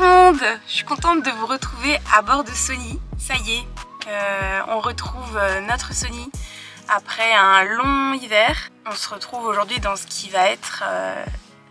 monde, je suis contente de vous retrouver à bord de Sony. Ça y est, on retrouve notre Sony après un long hiver. On se retrouve aujourd'hui dans ce qui va être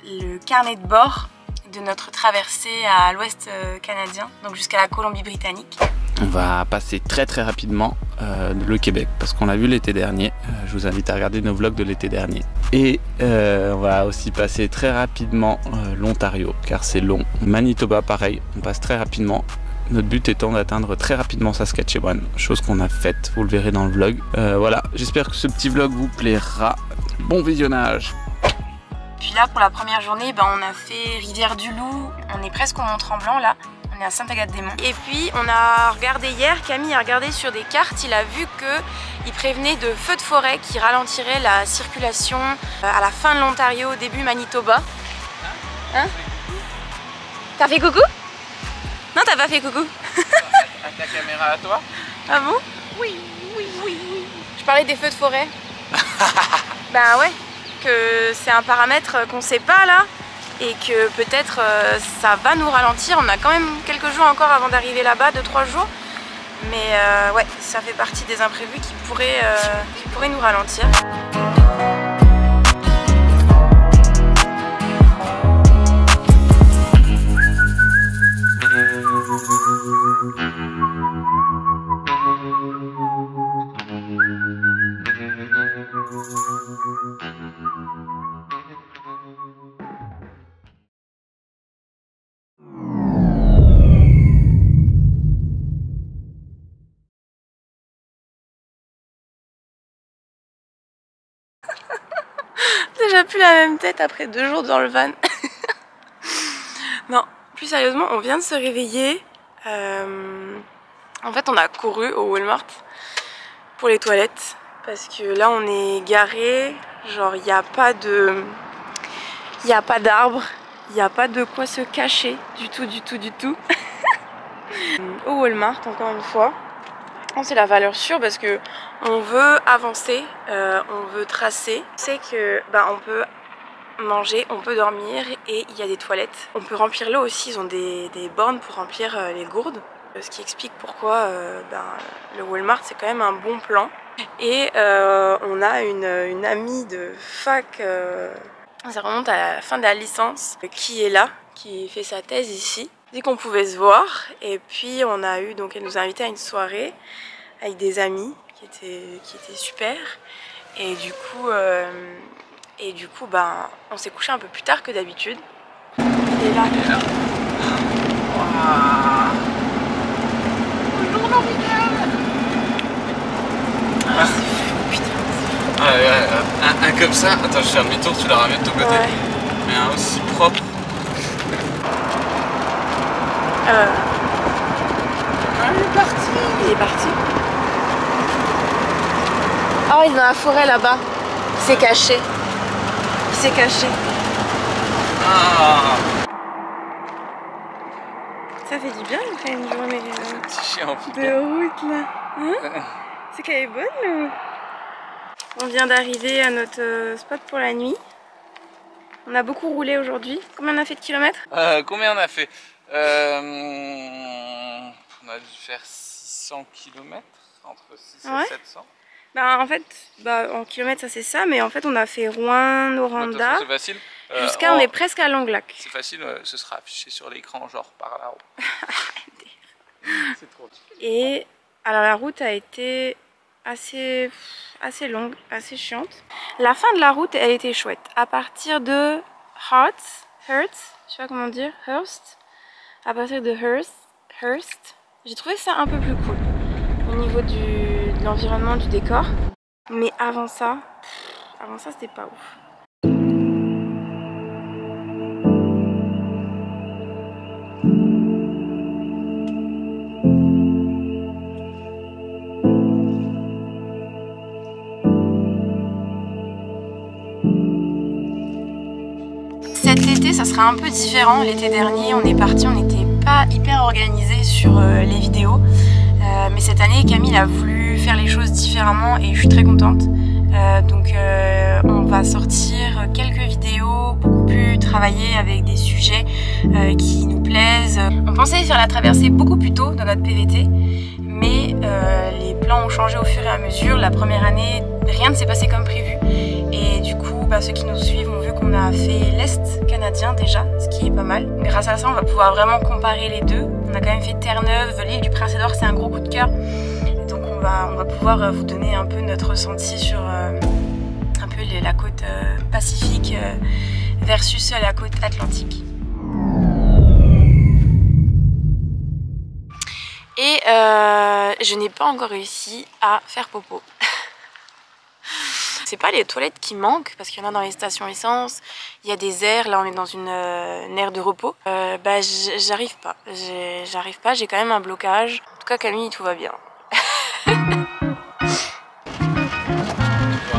le carnet de bord de notre traversée à l'ouest canadien, donc jusqu'à la Colombie-Britannique. On va passer très rapidement le Québec parce qu'on l'a vu l'été dernier. Je vous invite à regarder nos vlogs de l'été dernier. Et on va aussi passer très rapidement l'Ontario car c'est long. Manitoba pareil, on passe très rapidement. Notre but étant d'atteindre très rapidement Saskatchewan, chose qu'on a faite, vous le verrez dans le vlog. Voilà, j'espère que ce petit vlog vous plaira. Bon visionnage. Puis là pour la première journée, on a fait Rivière-du-Loup, on est presque au Mont-Tremblant là. On est à Sainte-Agathe-des-Monts. Et puis on a regardé hier, Camille a regardé sur des cartes, il a vu qu'il prévenait de feux de forêt qui ralentiraient la circulation à la fin de l'Ontario, au début Manitoba. Hein? T'as fait coucou? Non, t'as pas fait coucou. À ta caméra à toi? Ah bon? Oui. Je parlais des feux de forêt. Ben ouais, que c'est un paramètre qu'on sait pas là. Et que peut-être ça va nous ralentir. On a quand même quelques jours encore avant d'arriver là-bas, 2-3 jours. Mais ouais, ça fait partie des imprévus qui pourraient nous ralentir. Déjà plus la même tête après 2 jours dans le van. Non, plus sérieusement, on vient de se réveiller. En fait, on a couru au Walmart pour les toilettes. Parce que là, on est garé. Genre, il n'y a pas de... Il n'y a pas d'arbre. Il n'y a pas de quoi se cacher. Du tout. Au Walmart, encore une fois. C'est la valeur sûre parce que on veut avancer, on veut tracer. C'est que on peut manger, on peut dormir et il y a des toilettes. On peut remplir l'eau aussi, ils ont des bornes pour remplir les gourdes. Ce qui explique pourquoi le Walmart c'est quand même un bon plan. Et on a une amie de fac, ça remonte à la fin de la licence, qui est là, qui fait sa thèse ici. Dit qu'on pouvait se voir et puis on a eu, donc elle nous a invités à une soirée avec des amis qui étaient super et du coup on s'est couché un peu plus tard que d'habitude. Il est là. Bonjour l'original. Un comme ça, attends je fais un demi-tour, tu la ramènes de ton côté. Ouais. Mais un aussi propre. Il est parti. Oh, il est dans la forêt là-bas. Il s'est caché. Ah. Ça fait du bien de faire une journée Chiant, de route là. Hein? C'est qu'elle est bonne là. On vient d'arriver à notre spot pour la nuit. On a beaucoup roulé aujourd'hui. Combien on a fait de kilomètres? Combien on a fait? On a dû faire 600 km, entre 6 et 700. En fait, en kilomètres ça c'est ça, mais en fait on a fait Rouen-Noranda. C'est facile. Jusqu'à on est presque à Langlac. C'est facile, ce sera affiché sur l'écran, genre par là-haut. C'est trop. Et alors la route a été assez longue, assez chiante. La fin de la route elle était chouette. À partir de Hearst, je sais pas comment dire, Hearst. À partir de Hearst, j'ai trouvé ça un peu plus cool au niveau de l'environnement, du décor. Mais avant ça c'était pas ouf. Cet été ça sera un peu différent. L'été dernier on est parti, on n'était pas hyper organisé sur les vidéos. Mais cette année Camille a voulu faire les choses différemment et je suis très contente. Donc on va sortir quelques vidéos beaucoup plus travaillées avec des sujets qui nous plaisent. On pensait faire la traversée beaucoup plus tôt dans notre PVT, mais les plans ont changé au fur et à mesure. La première année, rien ne s'est passé comme prévu. Et du coup, ceux qui nous suivent ont vu qu'on a fait l'Est canadien déjà, ce qui est pas mal. Grâce à ça, on va pouvoir vraiment comparer les deux. On a quand même fait Terre-Neuve, l'île du Prince-Édouard, c'est un gros coup de cœur. Donc on va pouvoir vous donner un peu notre ressenti sur un peu la côte Pacifique versus la côte Atlantique. Et je n'ai pas encore réussi à faire popo. C'est pas les toilettes qui manquent, parce qu'il y en a dans les stations essence, il y a des aires, là on est dans une aire de repos. J'arrive pas, j'ai quand même un blocage. En tout cas Camille, tout va bien. À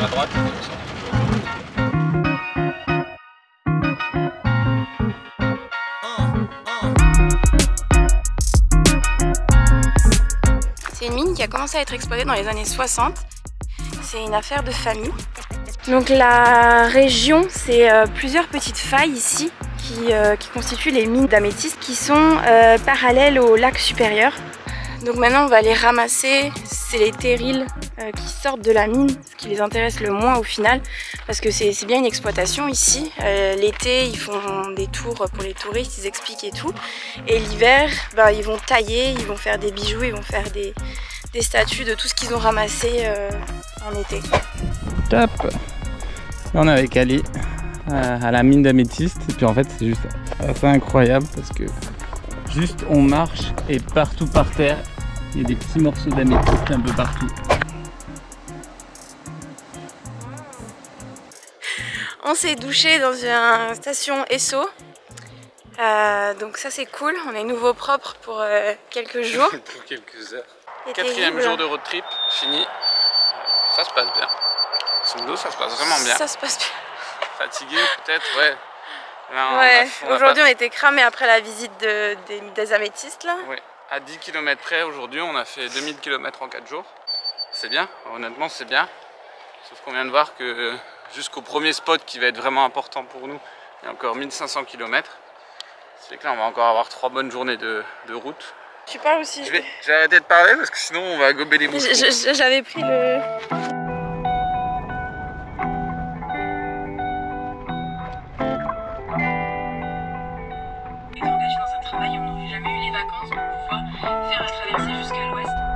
droite, c'est une mine qui a commencé à être exploitée dans les années 60. C'est une affaire de famille. Donc la région, c'est plusieurs petites failles ici qui constituent les mines d'améthyste qui sont parallèles au lac supérieur. Donc maintenant on va les ramasser, c'est les terrils qui sortent de la mine, ce qui les intéresse le moins au final, parce que c'est bien une exploitation ici. L'été ils font des tours pour les touristes, ils expliquent et tout. Et l'hiver, ils vont tailler, ils vont faire des bijoux, ils vont faire des statues de tout ce qu'ils ont ramassé en été. Top. Là on est avec Ali à la mine d'améthyste, et puis en fait c'est juste assez incroyable parce que juste on marche et partout par terre il y a des petits morceaux d'améthyste un peu partout. On s'est douché dans une station Esso, donc ça c'est cool, on est nouveau propre pour quelques jours. Pour quelques heures. Et 4e jour de road trip, fini. Ça se passe bien. Son dos, ça se passe vraiment bien. Ça se passe bien. Fatigué peut-être, ouais. Ouais, aujourd'hui on était cramés après la visite des améthystes là. Ouais. À 10 km près, aujourd'hui on a fait 2000 km en 4 jours. C'est bien, honnêtement c'est bien. Sauf qu'on vient de voir que jusqu'au premier spot qui va être vraiment important pour nous, il y a encore 1500 km. C'est que là on va encore avoir 3 bonnes journées de route. Tu parles aussi. Je vais arrêter de parler parce que sinon on va gober les mouches. J'avais pris le...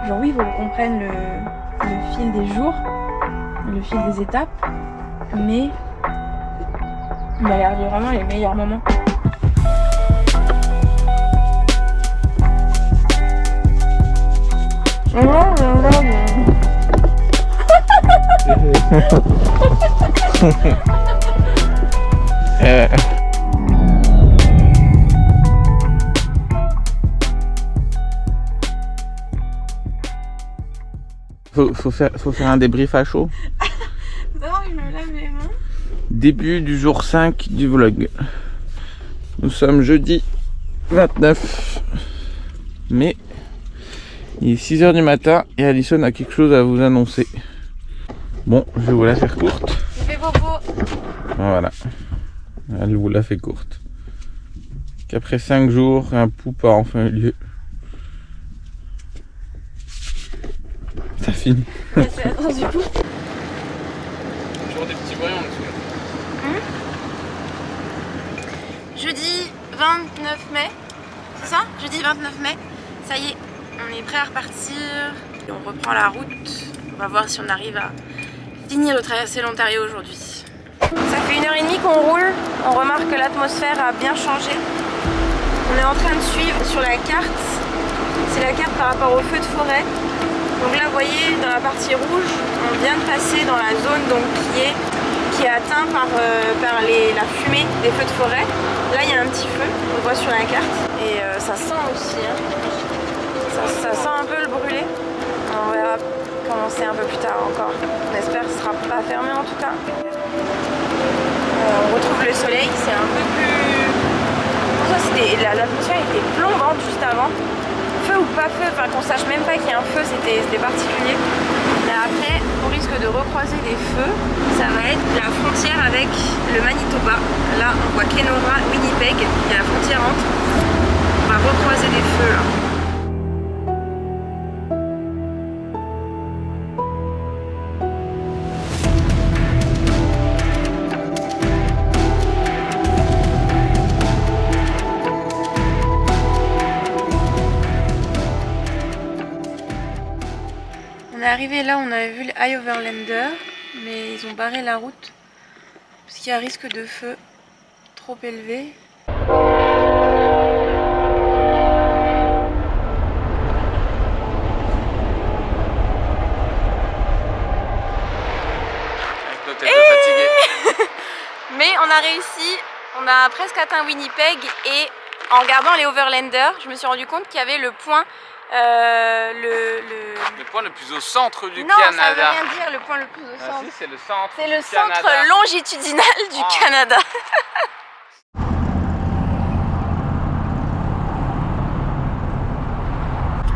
Genre oui, il faut qu'on prenne le fil des jours, le fil des étapes, mais il m'a l'air de vraiment les meilleurs moments. Faut faire un débrief à chaud. Non, je me lave les mains. Début du jour 5 du vlog. Nous sommes jeudi 29 mai. Il est 6 h du matin et Alison a quelque chose à vous annoncer. Bon, je vais vous la faire courte. J'ai fait bobo. Voilà. Elle vous l'a fait courte. Qu'après 5 jours, un poupe a enfin eu lieu. Ça finit. C'est la danse du poupe. Toujours des petits voyants en dessous. Jeudi 29 mai, c'est ça? Jeudi 29 mai, ça y est, on est prêt à repartir. Et on reprend la route. On va voir si on arrive à finir de traverser l'Ontario aujourd'hui. Ça fait 1h30 qu'on roule, on remarque que l'atmosphère a bien changé. On est en train de suivre sur la carte, c'est la carte par rapport aux feux de forêt. Donc là vous voyez dans la partie rouge, on vient de passer dans la zone donc, qui est atteinte par la fumée des feux de forêt. Là il y a un petit feu, on le voit sur la carte. Et ça sent aussi, hein. Ça sent un peu le brûlé. On verra commencer un peu plus tard encore. On espère que ce sera pas fermé en tout cas. On retrouve le soleil, c'est un peu plus... L'atmosphère était plombante juste avant. Feu ou pas feu, enfin qu'on sache même pas qu'il y a un feu, c'était particulier. Mais après, on risque de recroiser les feux, ça va être la frontière avec le Manitoba. Là on voit Kenora, Winnipeg, il y a la frontière entre. On va recroiser les feux là. On est arrivé là, on avait vu le High Overlander, mais ils ont barré la route parce qu'il y a risque de feu trop élevé. Mais on a réussi, on a presque atteint Winnipeg et en regardant les Overlanders, je me suis rendu compte qu'il y avait le point le point le plus au centre du Canada. Non, ça veut rien dire, le point le plus au centre. Si, c'est le centre. C'est le centre longitudinal du Canada.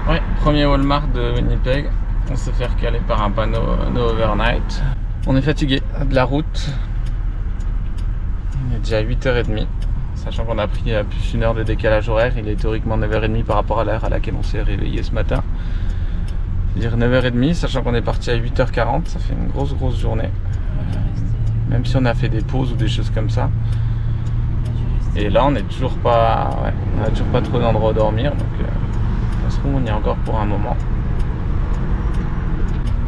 Ouais, premier Walmart de Winnipeg. On s'est fait recaler par un panneau no overnight. On est fatigué de la route. Il est déjà 8h30. Sachant qu'on a pris plus une heure de décalage horaire, il est théoriquement 9h30 par rapport à l'heure à laquelle on s'est réveillé ce matin. C'est-à-dire 9h30, sachant qu'on est parti à 8h40, ça fait une grosse journée. Même si on a fait des pauses ou des choses comme ça. Et là on n'a toujours pas trop d'endroits où dormir, donc ça se trouve on y est encore pour un moment.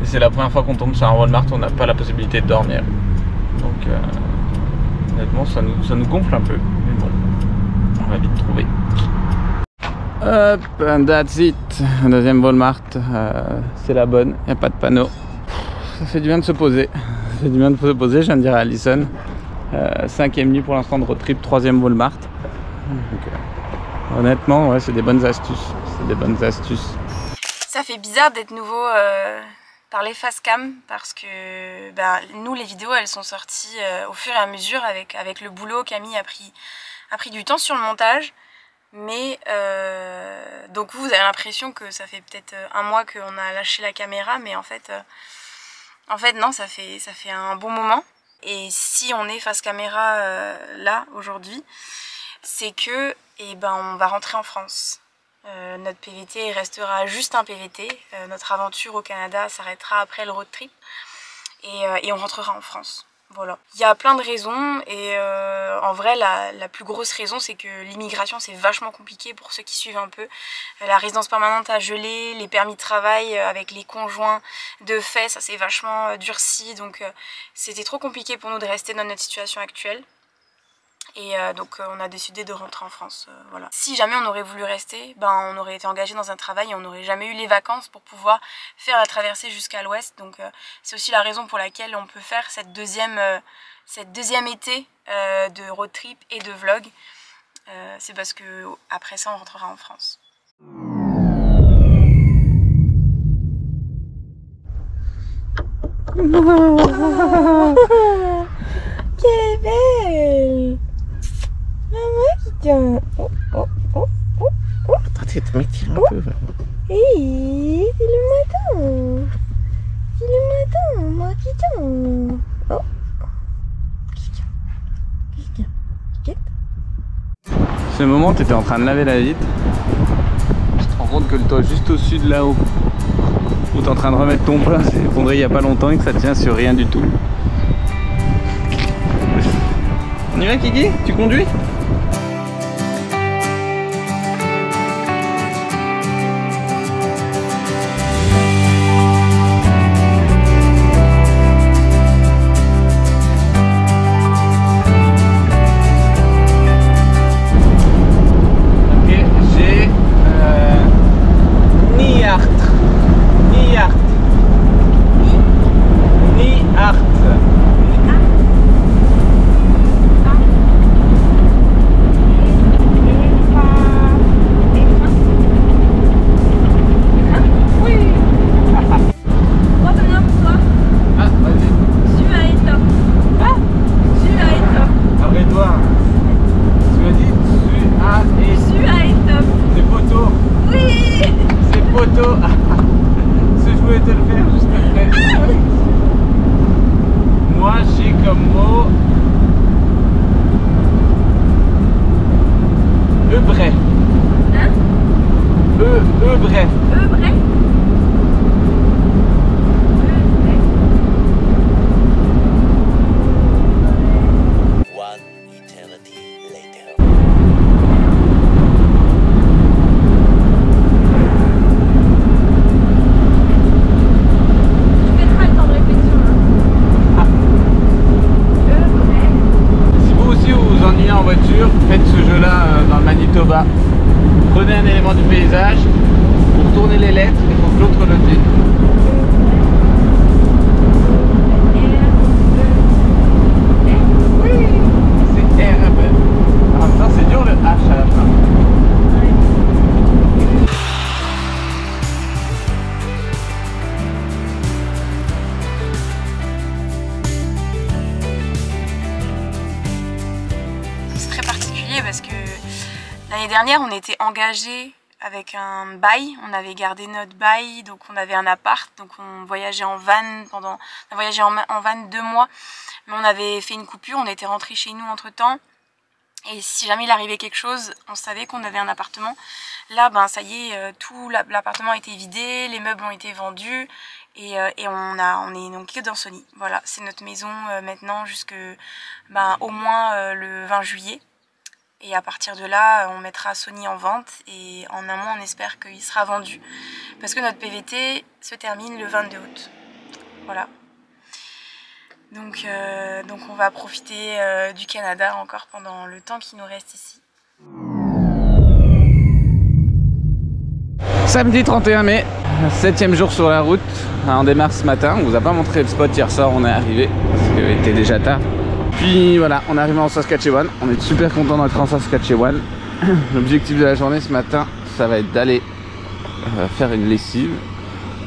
Et c'est la première fois qu'on tombe sur un Walmart où on n'a pas la possibilité de dormir. Donc honnêtement ça nous gonfle un peu. Bon, on va vite trouver. Hop, and that's it. Deuxième Walmart, c'est la bonne, il n'y a pas de panneau. Ça fait du bien de se poser. Ça fait du bien de se poser, je viens de dire à Alison. 5e nuit pour l'instant de road trip, 3e Walmart. Donc, honnêtement, ouais, c'est des bonnes astuces. C'est des bonnes astuces. Ça fait bizarre d'être nouveau par les facecam parce que nous les vidéos elles sont sorties au fur et à mesure avec le boulot. Camille a pris du temps sur le montage, mais donc vous avez l'impression que ça fait peut-être un mois qu'on a lâché la caméra, mais en fait non, ça fait un bon moment. Et si on est face caméra là aujourd'hui, c'est que on va rentrer en France. Notre PVT restera juste un PVT, notre aventure au Canada s'arrêtera après le road trip et on rentrera en France. Voilà. Il y a plein de raisons et en vrai la plus grosse raison c'est que l'immigration c'est vachement compliqué pour ceux qui suivent un peu. La résidence permanente a gelé, les permis de travail avec les conjoints de fait ça s'est vachement durci, donc c'était trop compliqué pour nous de rester dans notre situation actuelle. Et donc on a décidé de rentrer en France, voilà. Si jamais on aurait voulu rester, on aurait été engagé dans un travail et on n'aurait jamais eu les vacances pour pouvoir faire la traversée jusqu'à l'ouest. Donc c'est aussi la raison pour laquelle on peut faire cette deuxième été de road trip et de vlog. C'est parce que après ça on rentrera en France. Quelle belle! Maman, oh, oh, oh, oh, oh. Attends, tu te mettre un peu. Hey, c'est le matin. C'est le matin, mon pigeon. Oh. Ce moment, tu étais en train de laver la vitre. Tu te rends compte que le toit juste au sud là-haut, où tu es en train de remettre ton plat, s'est effondré il n'y a pas longtemps et que ça tient sur rien du tout. On y va, Kiki? Tu conduis? L'année dernière, on était engagés avec un bail, on avait gardé notre bail, donc on avait un appart, donc on voyageait en van on a voyagé en van 2 mois, mais on avait fait une coupure, on était rentrés chez nous entre temps, et si jamais il arrivait quelque chose, on savait qu'on avait un appartement. Là, ben ça y est, tout l'appartement a été vidé, les meubles ont été vendus, et on est donc que dans Sony. Voilà, c'est notre maison maintenant jusque au moins le 20 juillet. Et à partir de là, on mettra Sony en vente et en un mois, on espère qu'il sera vendu. Parce que notre PVT se termine le 22 août. Voilà. Donc on va profiter du Canada encore pendant le temps qui nous reste ici. Samedi 31 mai, 7e jour sur la route. On démarre ce matin. On vous a pas montré le spot hier soir, on est arrivé parce qu'il était déjà tard. Puis voilà, on est arrivé en Saskatchewan, on est super content d'être en Saskatchewan. L'objectif de la journée ce matin, ça va être d'aller faire une lessive,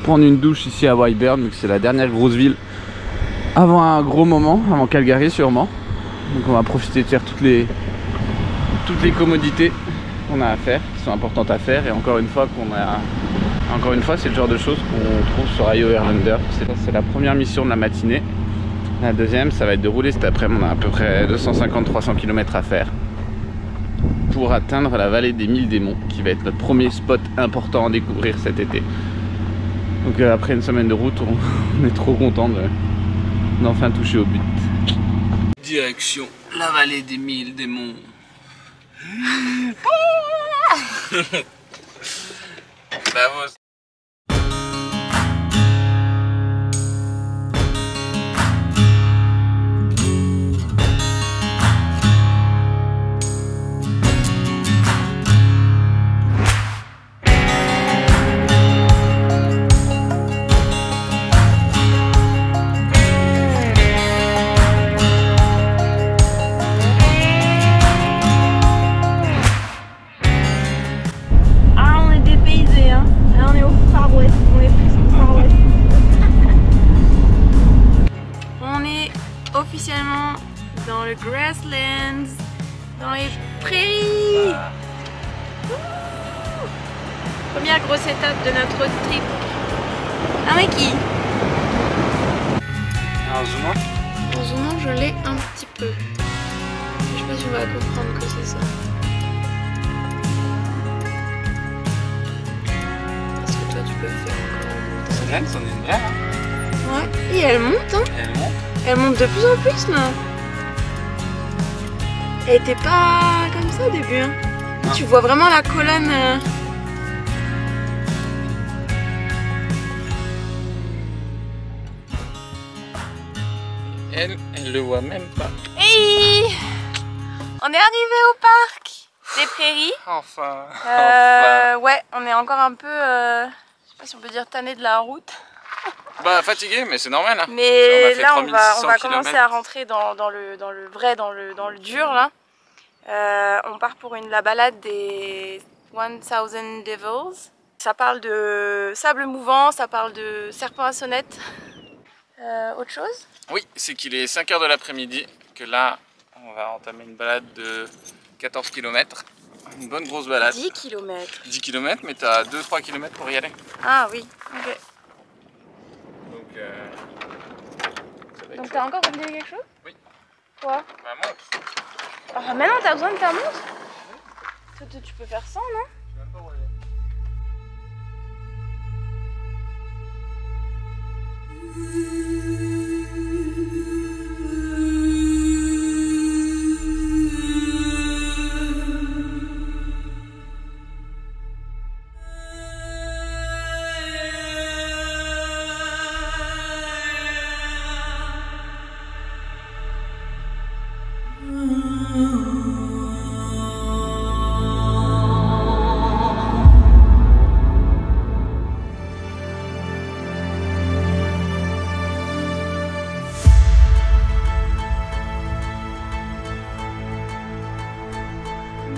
prendre une douche ici à Weyburn, vu que c'est la dernière grosse ville avant un gros moment, avant Calgary sûrement. Donc on va profiter de faire toutes les commodités qu'on a à faire, qui sont importantes à faire, et encore une fois c'est le genre de choses qu'on trouve sur IO Airlander. C'est la première mission de la matinée. La deuxième, ça va être de rouler cet après-midi. On a à peu près 250-300 km à faire pour atteindre la vallée des 1000 démons, qui va être notre premier spot important à découvrir cet été. Donc après une semaine de route, on est trop content d'enfin toucher au but. Direction la vallée des 1000 démons. Vamos. Officiellement dans le grasslands, dans les prairies. Première grosse étape de notre road trip. Ah mais qui? En zoomant? En zoomant, je l'ai un petit peu. Je sais pas si on va comprendre que c'est ça. Est-ce que toi tu peux faire encore? Celle-là, c'en est une vraie, hein? Ouais, et elle monte, hein? Elle monte. Elle monte de plus en plus là. Elle était pas comme ça au début. Hein. Tu vois vraiment la colonne. Elle le voit même pas. Hey, on est arrivé au parc des prairies. Enfin. Ouais, on est encore un peu, je sais pas si on peut dire tanné de la route. Bah fatigué, mais c'est normal. Hein. Mais là, on va commencer à rentrer dans le dur là. On part pour la balade des 1000 Devils. Ça parle de sable mouvant, ça parle de serpents à sonnette. Autre chose? Oui, c'est qu'il est 5 h de l'après-midi, que là, on va entamer une balade de 14 km. Une bonne grosse balade. 10 km. 10 km, mais t'as 2-3 km pour y aller. Ah oui, ok. Donc t'as encore oublié quelque chose? Oui. Quoi? Ma montre. Ah maintenant t'as besoin de ta montre? Toi, tu peux faire sans, non? Je sais même pas où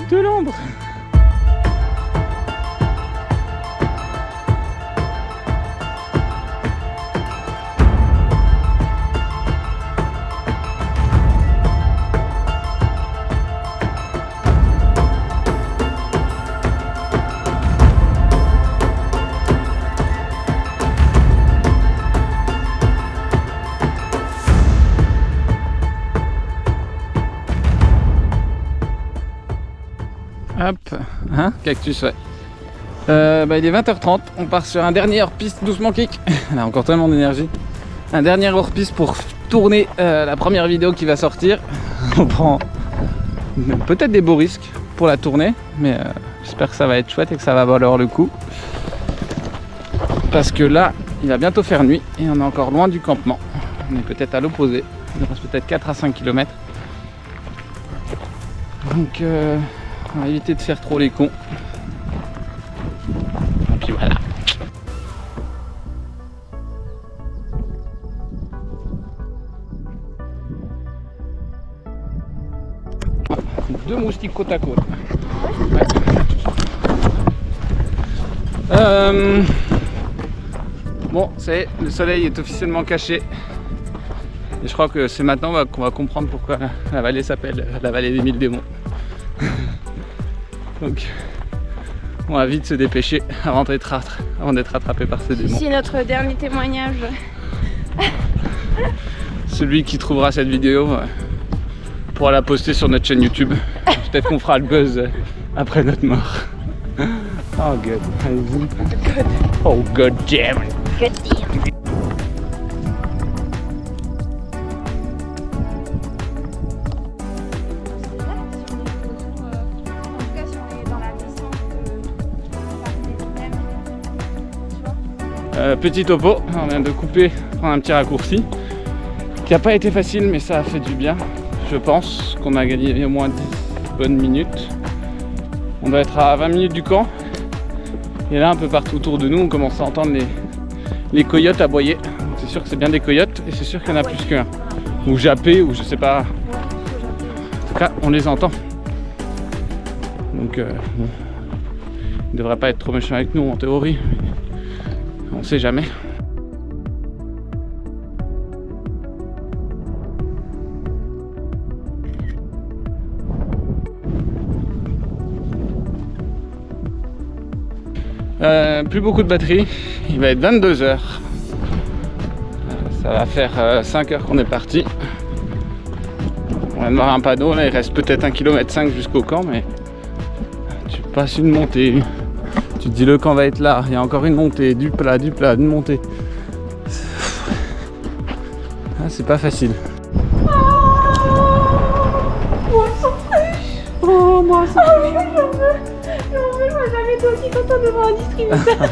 de l'ombre. Hop, hein, cactus, ouais. Il est 20h30, on part sur un dernier hors-piste doucement kick. Elle a encore tellement d'énergie. Un dernier hors-piste pour tourner la première vidéo qui va sortir. On prend peut-être des beaux risques pour la tournée, mais j'espère que ça va être chouette et que ça va valoir le coup. Parce que là, il va bientôt faire nuit et on est encore loin du campement. On est peut-être à l'opposé. Il reste peut-être 4 à 5 km. Donc on va éviter de faire trop les cons. Et puis voilà. Deux moustiques côte à côte. Ouais. Bon, c'est le soleil est officiellement caché. Et je crois que c'est maintenant qu'on va comprendre pourquoi la vallée s'appelle la vallée des 1000 démons. Donc on va vite se dépêcher avant d'être attrapé par ces démons. C'est notre dernier témoignage. Celui qui trouvera cette vidéo pourra la poster sur notre chaîne YouTube. Peut-être qu'on fera le buzz après notre mort. Oh god. Oh god damn. God damn. Petit topo, on vient de couper, prendre un petit raccourci qui n'a pas été facile, mais ça a fait du bien. Je pense qu'on a gagné au moins 10 bonnes minutes. On doit être à 20 minutes du camp et là un peu partout autour de nous on commence à entendre les coyotes aboyer. C'est sûr que c'est bien des coyotes et c'est sûr qu'il y en a plus qu'un, ou jappé, ou je sais pas. En tout cas on les entend, donc bon, ils ne devraient pas être trop méchants avec nous en théorie. On sait jamais. Plus beaucoup de batterie. Il va être 22 h. Ça va faire 5 heures qu'on est parti. On vient de voir un panneau, là il reste peut-être 1,5 km jusqu'au camp, mais tu passes une montée. Tu te dis le camp va être là, il y a encore une montée, du plat, une montée. Ah, c'est pas facile. Oh, moi ça je vois jamais toi aussi content devant un distributeur.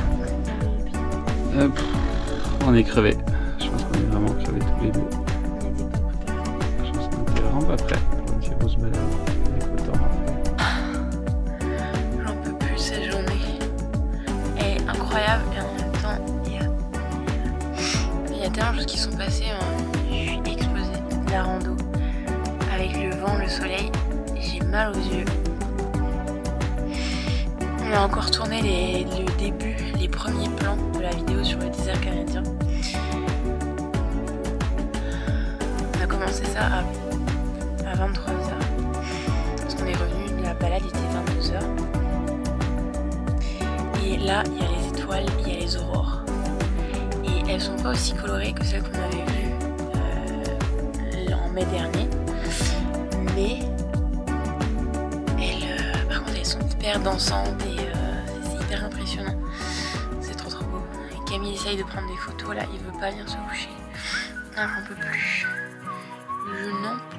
On est crevé. Je pense qu'on est vraiment crevés tous les deux. Je pense qu'on était vraiment pas prêts pour une grosse balade avec le temps à faire. J'en peux plus, cette journée est incroyable et en même temps il y a tellement de choses qui sont passées. Je suis explosée. La rando avec le vent, le soleil, j'ai mal aux yeux. On a encore tourné le début, les premiers plans de la vidéo sur le désert canadien. On a commencé ça à 23 h. Parce qu'on est revenu, la balade était 22 h. Et là, il y a les étoiles, il y a les aurores. Et elles sont pas aussi colorées que celles qu'on avait vues en mai dernier. Mais par contre, elles sont hyper dansantes et c'est hyper impressionnant. C'est trop beau. Et Camille essaye de prendre des photos là, il veut pas venir se coucher. Ah, j'en peux plus. Je n'en peux